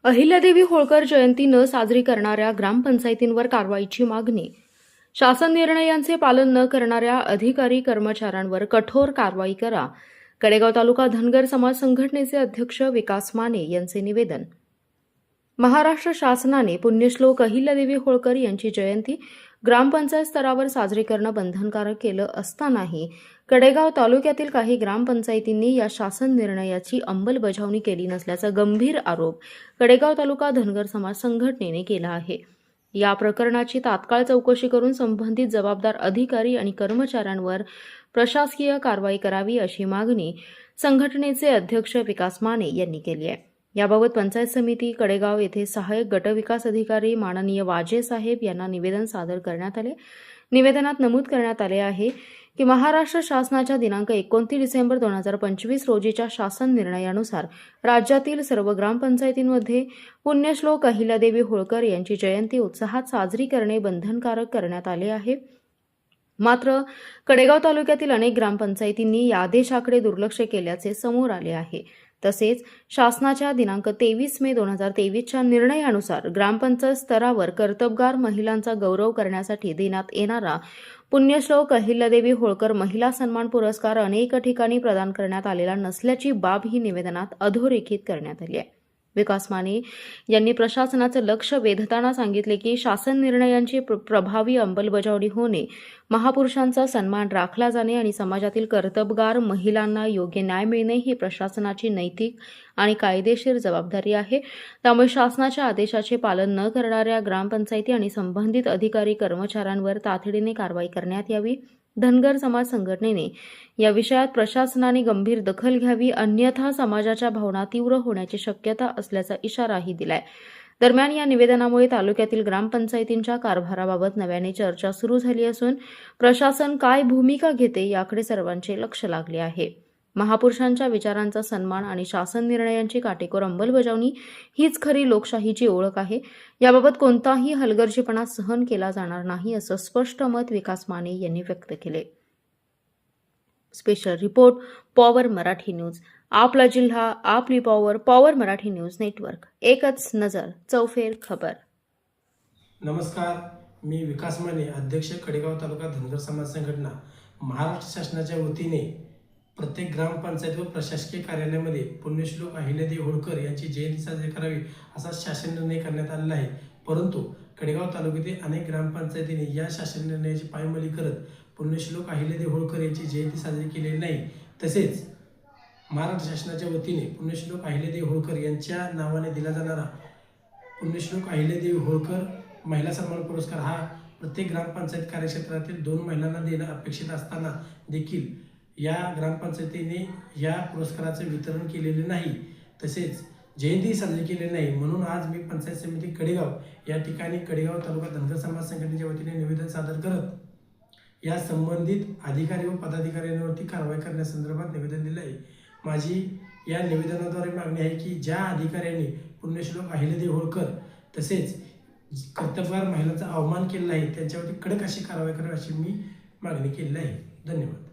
अहिल्यादेवी होळकर जयंती न साजरी करणाऱ्या ग्रामपंचायतींवर कारवाईची मागणी. शासन निर्णयांचे पालन न करणाऱ्या अधिकारी कर्मचाऱ्यांवर कठोर कारवाई करा. कडेगाव तालुका धनगर समाज संघटनेचे अध्यक्ष विकास माने यांचे निवेदन. महाराष्ट्र शासनाने पुण्यश्लोक अहिल्यादेवी होळकर यांची जयंती ग्रामपंचायत स्तरावर साजरी करणं बंधनकारक केलं असतानाही कडेगाव तालुक्यातील काही ग्रामपंचायतींनी या शासन निर्णयाची अंमलबजावणी केली नसल्याचा गंभीर आरोप कडेगाव तालुका धनगर समाज संघटनेने केला आहे. या प्रकरणाची तात्काळ चौकशी करून संबंधित जबाबदार अधिकारी आणि कर्मचाऱ्यांवर प्रशासकीय कारवाई करावी अशी मागणी संघटनेचे अध्यक्ष विकास माने यांनी केली आहे. याबाबत पंचायत समिती कडेगाव येथे सहाय्यक गटविकास अधिकारी माननीय वाजे साहेब यांना निवेदन सादर करण्यात आले. निवेदनात नमूद करण्यात आले आहे की महाराष्ट्र शासनाच्या दिनांक 29 डिसेंबर 2025 रोजीच्या शासन निर्णयानुसार राज्यातील सर्व ग्रामपंचायतींमध्ये पुण्यश्लोक अहिल्यादेवी होळकर यांची जयंती उत्साहात साजरी करणे बंधनकारक करण्यात आले आहे. मात्र कडेगाव तालुक्यातील अनेक ग्रामपंचायतींनी या आदेशाकडे दुर्लक्ष केल्याचे समोर आले आहे. तसेच शासनाच्या दिनांक 23 मे 2023च्या निर्णयानुसार ग्रामपंचायत स्तरावर कर्तबगार महिलांचा गौरव करण्यासाठी देण्यात येणारा पुण्यश्लोक अहिल्यादेवी होळकर महिला सन्मान पुरस्कार अनेक ठिकाणी प्रदान करण्यात आलेला नसल्याची बाब ही निवेदनात अधोरेखित करण्यात आली आहे. विकास माने यांनी प्रशासनाचं लक्ष वेधताना सांगितले की शासन निर्णयांची प्रभावी अंमलबजावणी होणे, महापुरुषांचा सन्मान राखला जाणे आणि समाजातील कर्तबगार महिलांना योग्य न्याय मिळणे ही प्रशासनाची नैतिक आणि कायदेशीर जबाबदारी आहे. त्यामुळे शासनाच्या आदेशाचे पालन न करणाऱ्या ग्रामपंचायती आणि संबंधित अधिकारी कर्मचाऱ्यांवर तातडीने कारवाई करण्यात यावी. धनगर समाज संघटनेने या विषयात प्रशासनाने गंभीर दखल घ्यावी, अन्यथा समाजाच्या भावना तीव्र होण्याची शक्यता असल्याचा इशाराही दिलाय. दरम्यान या निवेदनामुळे तालुक्यातील ग्रामपंचायतींच्या कारभाराबाबत नव्याने चर्चा सुरू झाली असून प्रशासन काय भूमिका घेते याकडे सर्वांचे लक्ष लागले आहे. महापुरुषांच्या विचारांचा सन्मान आणि शासन निर्णयांची काटेकोर अंमलबजावणी हीच खरी लोकशाहीची ओळख आहे. याबाबत कोणताही हलगर्जीपणा सहन केला जाणार नाही असं स्पष्ट मत विकास माने यांनी व्यक्त केले. Special report power Marathi news. आपला जिल्हा आपली power. Power Marathi news network. एकच नजर चौफेर खबर. नमस्कार, मी विकास माने, अध्यक्ष कडेगाव तालुका धनगर समाज संघटना. महाराष्ट्र शासनाच्या वतीने प्रत्येक ग्रामपंचायत व प्रशासकीय कार्यालयामध्ये पुण्यश्लोक अहिल्यादेवी होळकर यांची जयंती साजरी करावी असा शासन निर्णय करण्यात आलेला आहे. परंतु कडेगाव तालुक्यातील अनेक ग्रामपंचायतींनी या शासन निर्णयाची पायमल्ली करत पुण्यश्लोक अहिल्यादेवी होळकर यांची जयंती साजरी केलेली नाही. तसेच महाराष्ट्र शासनाच्या वतीने पुण्यश्लोक अहिल्यादेवी होळकर यांच्या नावाने दिला जाणारा पुण्यश्लोक अहिल्यादेवी होळकर महिला सन्मान पुरस्कार हा प्रत्येक ग्रामपंचायत कार्यक्षेत्रातील 2 महिलांना देणं अपेक्षित असताना देखील या ग्रामपंचायतीने या पुरस्काराचं वितरण केलेले नाही, तसेच जयंती साजरी केलेली नाही. म्हणून आज मी पंचायत समिती कडेगाव या ठिकाणी कडेगाव तालुका धनगर समाज संघटनेच्या वतीने निवेदन सादर करत या संबंधित अधिकारी व पदाधिकाऱ्यांवरती कारवाई करण्यासंदर्भात निवेदन दिलं आहे. माझी या निवेदनाद्वारे मागणी आहे की ज्या अधिकाऱ्यांनी पुण्यश्लोक अहिल्यादेवी होळकर तसेच कर्तबगार महिलांचा अवमान केलेला आहे त्यांच्यावरती कडक अशी कारवाई करावी अशी मी मागणी केलेली आहे. धन्यवाद.